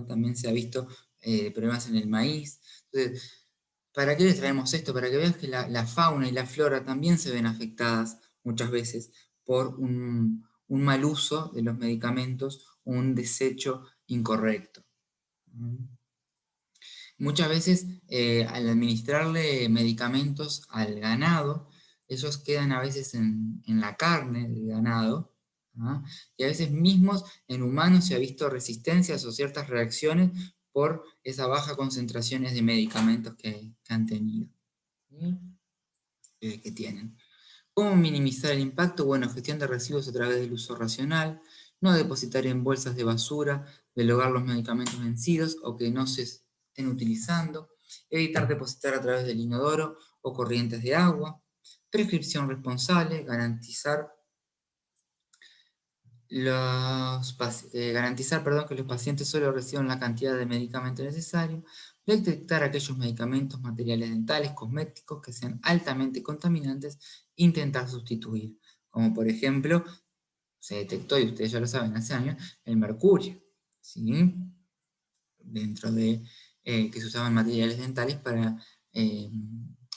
También se ha visto problemas en el maíz. Entonces, ¿para qué les traemos esto? Para que veas que la fauna y la flora también se ven afectadas muchas veces por un mal uso de los medicamentos, un desecho incorrecto. Muchas veces, al administrarle medicamentos al ganado, ellos quedan a veces en la carne del ganado, y a veces mismos en humanos se ha visto resistencias o ciertas reacciones por esas bajas concentraciones de medicamentos que han tenido, que tienen. ¿Cómo minimizar el impacto? Bueno, gestión de residuos a través del uso racional, no depositar en bolsas de basura del hogar los medicamentos vencidos o que no se estén utilizando, evitar depositar a través del inodoro o corrientes de agua, prescripción responsable, garantizar que los pacientes solo reciban la cantidad de medicamento necesario, detectar aquellos medicamentos, materiales dentales, cosméticos que sean altamente contaminantes, intentar sustituir, como por ejemplo, se detectó, y ustedes ya lo saben hace años, el mercurio, ¿sí?, dentro de que se usaban materiales dentales para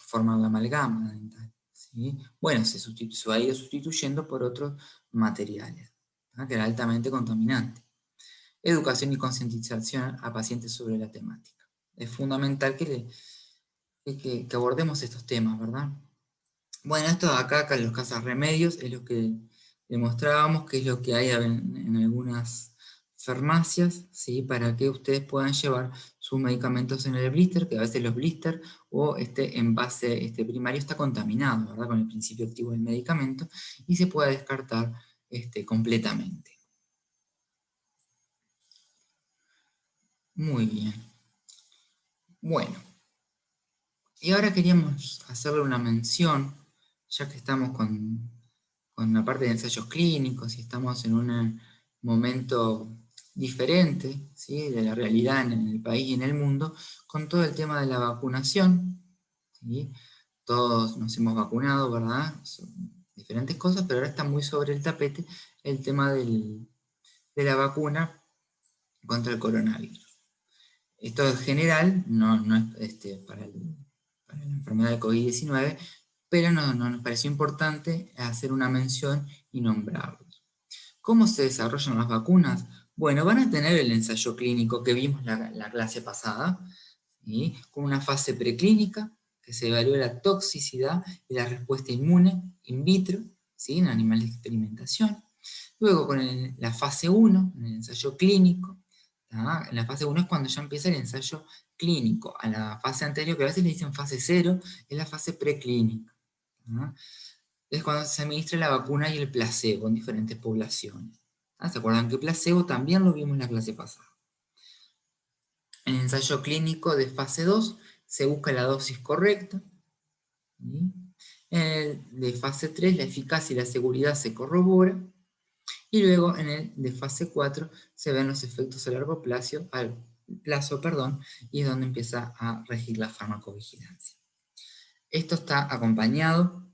formar la amalgama dental, ¿sí? Bueno, se ha ido sustituyendo por otros materiales, que era altamente contaminante. Educación y concientización a pacientes sobre la temática. Es fundamental que abordemos estos temas, ¿verdad? Bueno, esto de acá en los cazarremedios, es lo que demostrábamos, que es lo que hay en algunas farmacias, ¿sí?, para que ustedes puedan llevar sus medicamentos en el blister, que a veces los blister o este envase primario está contaminado, ¿verdad?, con el principio activo del medicamento, y se puede descartar completamente. Muy bien. Bueno, y ahora queríamos hacerle una mención, ya que estamos con la parte de ensayos clínicos y estamos en un momento diferente, ¿sí?, de la realidad en el país y en el mundo, con todo el tema de la vacunación, ¿sí? Todos nos hemos vacunado, ¿verdad? Son diferentes cosas, pero ahora está muy sobre el tapete el tema de la vacuna contra el coronavirus. Esto en general, no es para la enfermedad de COVID-19, pero nos pareció importante hacer una mención y nombrarlos. ¿Cómo se desarrollan las vacunas? Bueno, van a tener el ensayo clínico que vimos la clase pasada, ¿sí?, con una fase preclínica, que se evalúa la toxicidad y la respuesta inmune in vitro, ¿sí?, en animales de experimentación. Luego con la fase 1, en el ensayo clínico. En la fase 1 es cuando ya empieza el ensayo clínico. A la fase anterior, que a veces le dicen fase 0, es la fase preclínica. Es cuando se administra la vacuna y el placebo en diferentes poblaciones. ¿Se acuerdan que placebo también lo vimos en la clase pasada? En el ensayo clínico de fase 2 se busca la dosis correcta, ¿sí?, En el de fase 3, la eficacia y la seguridad se corrobora. Y luego en el de fase 4 se ven los efectos a largo plazo, y es donde empieza a regir la farmacovigilancia. Esto está acompañado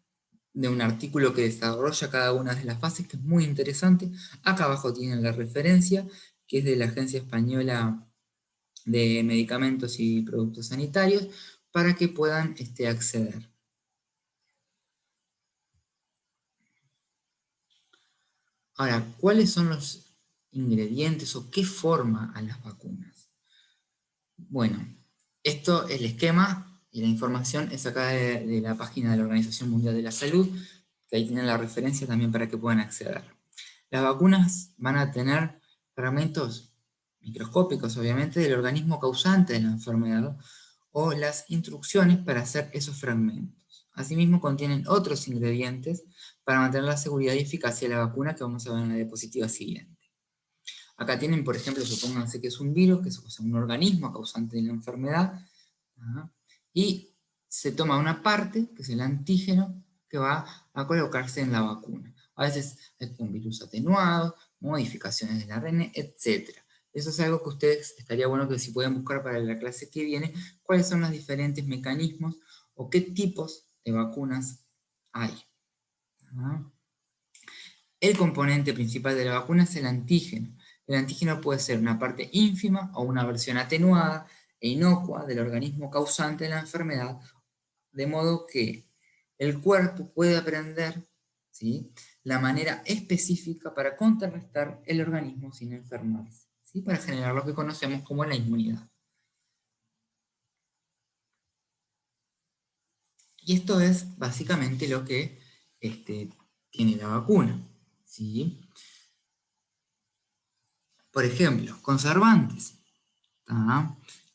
de un artículo que desarrolla cada una de las fases, que es muy interesante. Acá abajo tienen la referencia, que es de la Agencia Española de Medicamentos y Productos Sanitarios, para que puedan acceder. Ahora, ¿cuáles son los ingredientes o qué forma a las vacunas? Bueno, esto, el esquema y la información es acá de la página de la Organización Mundial de la Salud, que ahí tienen la referencia también para que puedan acceder. Las vacunas van a tener fragmentos microscópicos, obviamente, del organismo causante de la enfermedad, o las instrucciones para hacer esos fragmentos. Asimismo, contienen otros ingredientes para mantener la seguridad y eficacia de la vacuna, que vamos a ver en la diapositiva siguiente. Acá tienen, por ejemplo, supónganse que es un virus, que es un organismo causante de la enfermedad, y se toma una parte, que es el antígeno, que va a colocarse en la vacuna. A veces es un virus atenuado, modificaciones del ARN, etc. Eso es algo que ustedes, estaría bueno que si pueden buscar para la clase que viene, cuáles son los diferentes mecanismos o qué tipos de vacunas hay. El componente principal de la vacuna es el antígeno. El antígeno puede ser una parte ínfima o una versión atenuada e inocua del organismo causante de la enfermedad, de modo que el cuerpo puede aprender, ¿sí?, la manera específica para contrarrestar el organismo sin enfermarse, ¿sí?, para generar lo que conocemos como la inmunidad. Y esto es básicamente lo que tiene la vacuna, ¿sí? Por ejemplo, conservantes,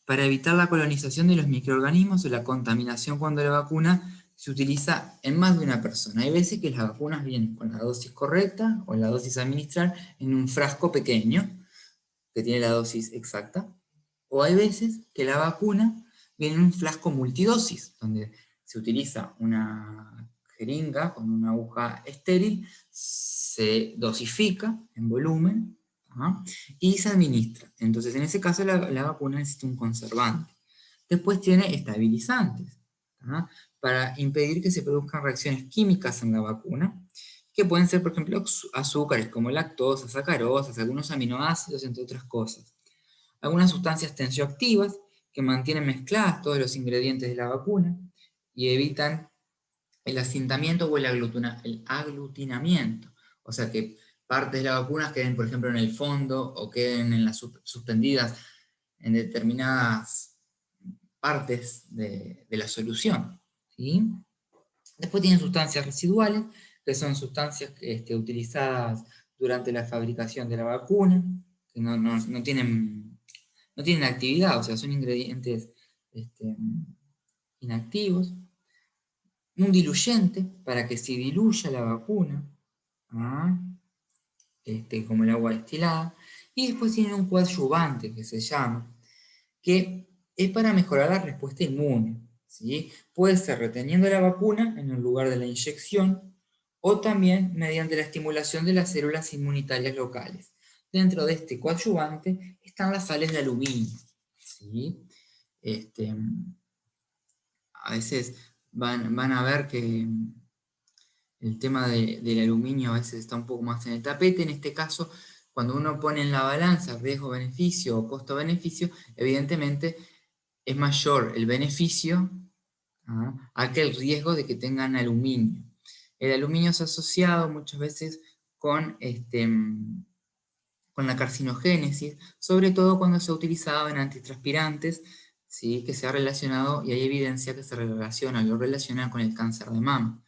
para evitar la colonización de los microorganismos o la contaminación cuando la vacuna se utiliza en más de una persona. Hay veces que las vacunas vienen con la dosis correcta o la dosis a administrar en un frasco pequeño que tiene la dosis exacta, o hay veces que la vacuna viene en un frasco multidosis, donde se utiliza una jeringa con una aguja estéril, se dosifica en volumen, y se administra. Entonces, en ese caso, la vacuna necesita un conservante. Después tiene estabilizantes, para impedir que se produzcan reacciones químicas en la vacuna, que pueden ser, por ejemplo, azúcares como lactosa, sacarosas, algunos aminoácidos, entre otras cosas. Algunas sustancias tensioactivas que mantienen mezcladas todos los ingredientes de la vacuna y evitan el asentamiento o el aglutinamiento. O sea, que partes de la vacuna queden, por ejemplo, en el fondo o queden en suspendidas en determinadas partes de la solución, ¿sí? Después tienen sustancias residuales, que son sustancias utilizadas durante la fabricación de la vacuna, que no tienen actividad, o sea, son ingredientes inactivos. Un diluyente, para que se diluya la vacuna, como el agua destilada, y después tienen un coadyuvante, que se llama, que es para mejorar la respuesta inmune, ¿sí? Puede ser reteniendo la vacuna en el lugar de la inyección, o también mediante la estimulación de las células inmunitarias locales. Dentro de este coadyuvante están las sales de aluminio, ¿sí? A veces van a ver que el tema del aluminio a veces está un poco más en el tapete. En este caso, cuando uno pone en la balanza riesgo-beneficio o costo-beneficio, evidentemente es mayor el beneficio a que el riesgo de que tengan aluminio. El aluminio es asociado muchas veces con la carcinogénesis, sobre todo cuando se ha utilizado en antitranspirantes, ¿sí?, que se ha relacionado, y hay evidencia que lo relaciona con el cáncer de mama.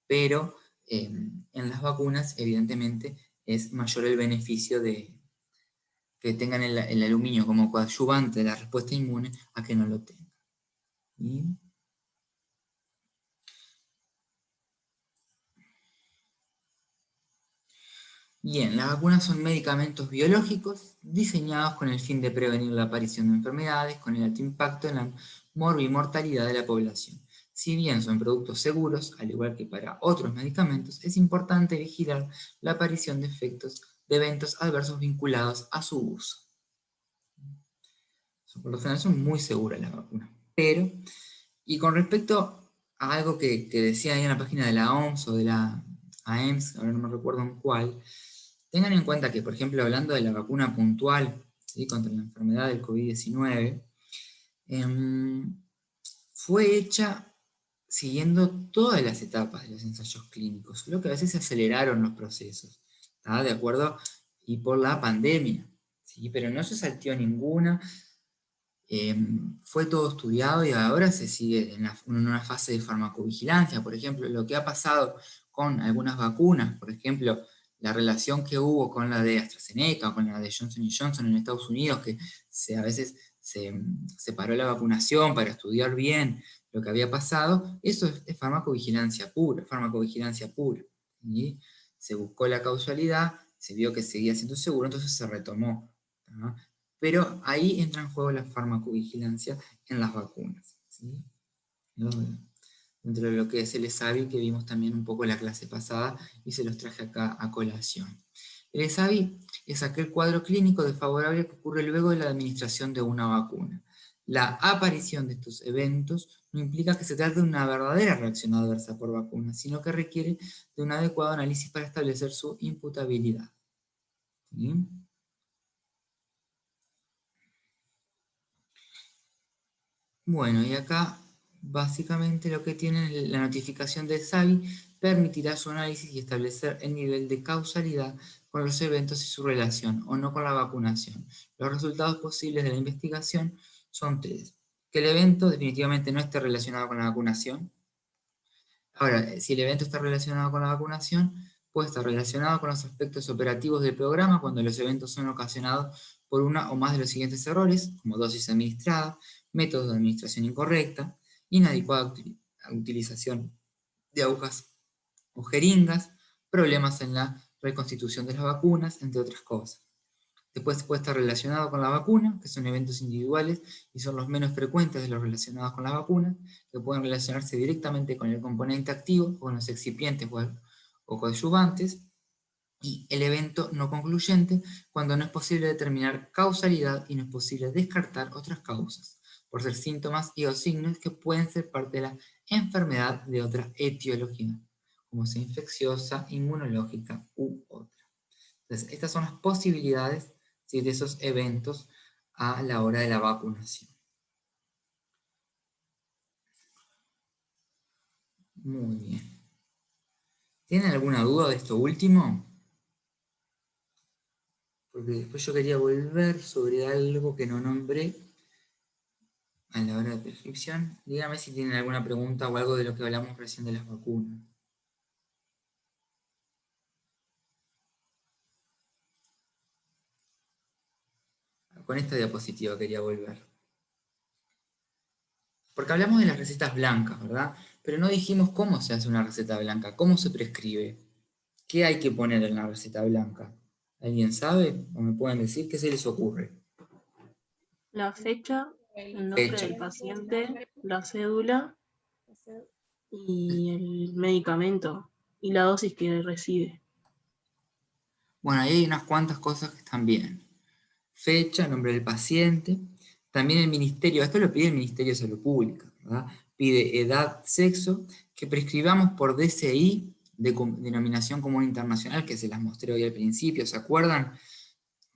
Pero en las vacunas, evidentemente, es mayor el beneficio de que tengan el aluminio como coadyuvante de la respuesta inmune a que no lo tengan. ¿Sí? Bien, las vacunas son medicamentos biológicos diseñados con el fin de prevenir la aparición de enfermedades con el alto impacto en la morbimortalidad de la población. Si bien son productos seguros, al igual que para otros medicamentos, es importante vigilar la aparición de eventos adversos vinculados a su uso. Por lo general son muy seguras las vacunas. Pero, y con respecto a algo que decía ahí en la página de la OMS o de la AEMS, ahora no me recuerdo en cuál, tengan en cuenta que, por ejemplo, hablando de la vacuna puntual, ¿sí?, contra la enfermedad del COVID-19, fue hecha siguiendo todas las etapas de los ensayos clínicos, solo que a veces se aceleraron los procesos, ¿tá?, de acuerdo, y por la pandemia, ¿sí? Pero no se salteó ninguna, fue todo estudiado y ahora se sigue en una fase de farmacovigilancia. Por ejemplo, lo que ha pasado con algunas vacunas, por ejemplo, la relación que hubo con la de AstraZeneca o con la de Johnson & Johnson en Estados Unidos, que a veces se paró la vacunación para estudiar bien lo que había pasado, eso es farmacovigilancia pura, ¿sí? Se buscó la causalidad, se vio que seguía siendo seguro, entonces se retomó, ¿no? Pero ahí entra en juego la farmacovigilancia en las vacunas, ¿sí? Dentro de lo que es el ESAVI, que vimos también un poco en la clase pasada, y se los traje acá a colación. El ESAVI es aquel cuadro clínico desfavorable que ocurre luego de la administración de una vacuna. La aparición de estos eventos no implica que se trate de una verdadera reacción adversa por vacuna, sino que requiere de un adecuado análisis para establecer su imputabilidad, ¿sí? Bueno, y acá básicamente lo que tiene la notificación del SAVI permitirá su análisis y establecer el nivel de causalidad con los eventos y su relación, o no con la vacunación. Los resultados posibles de la investigación son 3. Que el evento definitivamente no esté relacionado con la vacunación. Ahora, si el evento está relacionado con la vacunación, puede estar relacionado con los aspectos operativos del programa cuando los eventos son ocasionados por una o más de los siguientes errores, como dosis administrada, métodos de administración incorrecta, inadecuada utilización de agujas o jeringas, problemas en la reconstitución de las vacunas, entre otras cosas. Después puede estar relacionado con la vacuna, que son eventos individuales y son los menos frecuentes de los relacionados con la vacuna, que pueden relacionarse directamente con el componente activo, con los excipientes o coadyuvantes, y el evento no concluyente, cuando no es posible determinar causalidad y no es posible descartar otras causas, por ser síntomas y o signos que pueden ser parte de la enfermedad de otra etiología, como sea infecciosa, inmunológica u otra. Entonces, estas son las posibilidades, ¿sí?, de esos eventos a la hora de la vacunación. Muy bien. ¿Tienen alguna duda de esto último? Porque después yo quería volver sobre algo que no nombré a la hora de prescripción. Dígame si tienen alguna pregunta o algo de lo que hablamos recién de las vacunas. Con esta diapositiva quería volver. Porque hablamos de las recetas blancas, ¿verdad? Pero no dijimos cómo se hace una receta blanca, cómo se prescribe. ¿Qué hay que poner en la receta blanca? ¿Alguien sabe? ¿O me pueden decir qué se les ocurre? La fecha, el nombre del paciente, la cédula y el medicamento y la dosis que recibe. Bueno, ahí hay unas cuantas cosas que están bien. Fecha, nombre del paciente. También el ministerio, esto lo pide el Ministerio de Salud Pública, ¿verdad? Pide edad, sexo, que prescribamos por DCI, de denominación común internacional, que se las mostré hoy al principio, ¿se acuerdan?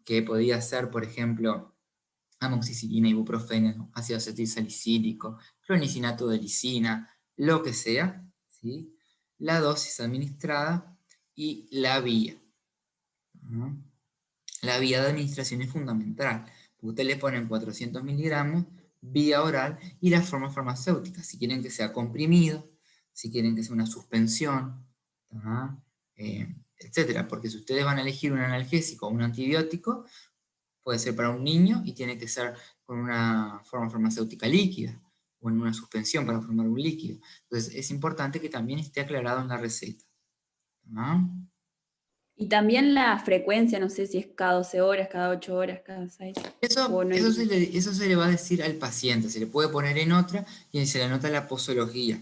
Que podía ser, por ejemplo, amoxicilina, ibuprofeno, ácido acetilsalicílico, clonicinato de lisina, lo que sea, ¿sí? La dosis administrada y la vía. ¿No? La vía de administración es fundamental. Ustedes le ponen 400 miligramos, vía oral, y la forma farmacéutica, si quieren que sea comprimido, si quieren que sea una suspensión, etcétera. Porque si ustedes van a elegir un analgésico o un antibiótico, puede ser para un niño y tiene que ser con una forma farmacéutica líquida, o en una suspensión para formar un líquido. Entonces es importante que también esté aclarado en la receta. Y también la frecuencia, no sé si es cada 12 horas, cada 8 horas, cada 6. Eso se le va a decir al paciente, se le puede poner en otra y se le anota la posología.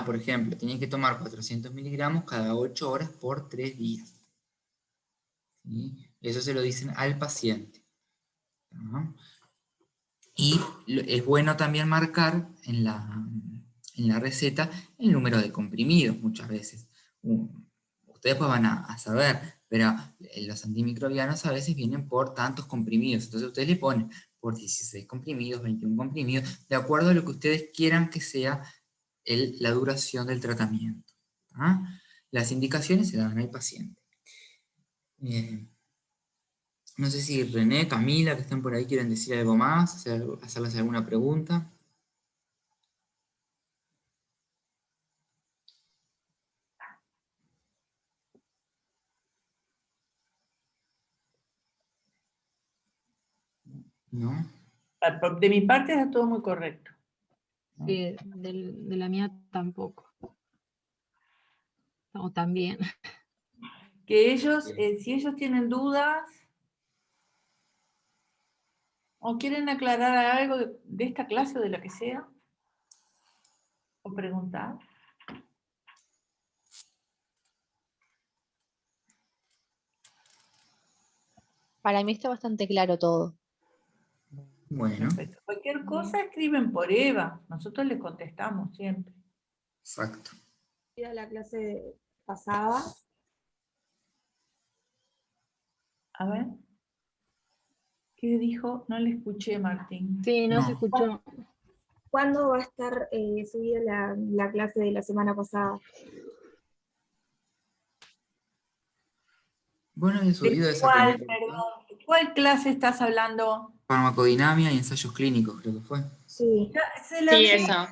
Por ejemplo, tienen que tomar 400 miligramos cada 8 horas por 3 días. ¿Sí? Eso se lo dicen al paciente. ¿No? Y es bueno también marcar en la receta el número de comprimidos muchas veces. Ustedes pues van a saber, pero los antimicrobianos a veces vienen por tantos comprimidos. Entonces ustedes le ponen por 16 comprimidos, 21 comprimidos, de acuerdo a lo que ustedes quieran que sea la duración del tratamiento. ¿Ah? Las indicaciones se dan al paciente. No sé si René, Camila, que están por ahí, quieren decir algo más, hacerles alguna pregunta. ¿No? De mi parte está todo muy correcto. Sí, de la mía tampoco. O también. Que ellos, si ellos tienen dudas o quieren aclarar algo de esta clase o de la que sea, o preguntar. Para mí está bastante claro todo. Bueno, Perfecto. Cualquier cosa escriben por Eva. Nosotros les contestamos siempre. exacto. La clase pasada. A ver. ¿Qué dijo? No le escuché, Martín. Sí, no se escuchó. ¿Cuándo va a estar subida la clase de la semana pasada? Bueno, he subido esa ¿Cuál, que perdón? ¿Cuál clase estás hablando? farmacodinamia y ensayos clínicos, creo que fue. Sí. Sí, eso.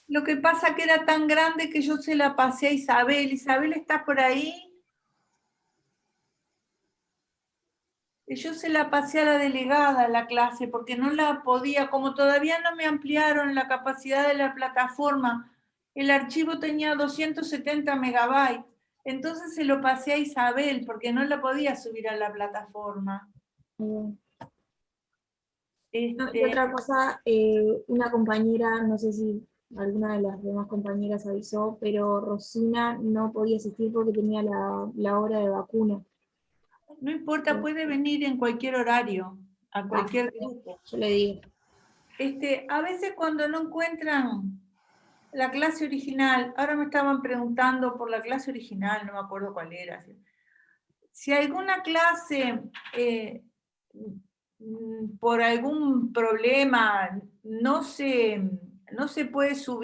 Lo que pasa que era tan grande que yo se la pasé a Isabel. Isabel, ¿estás por ahí? Y yo se la pasé a la delegada la clase porque no la podía, como todavía no me ampliaron la capacidad de la plataforma, el archivo tenía 270 megabytes, entonces se lo pasé a Isabel porque no la podía subir a la plataforma. Y otra cosa, una compañera, no sé si alguna de las demás compañeras avisó, pero Rosina no podía asistir porque tenía la hora de vacuna. No importa, puede venir en cualquier horario, a cualquier grupo. Yo le digo. A veces cuando no encuentran la clase original, ahora me estaban preguntando por la clase original, no me acuerdo cuál era. Si alguna clase por algún problema no se puede subir,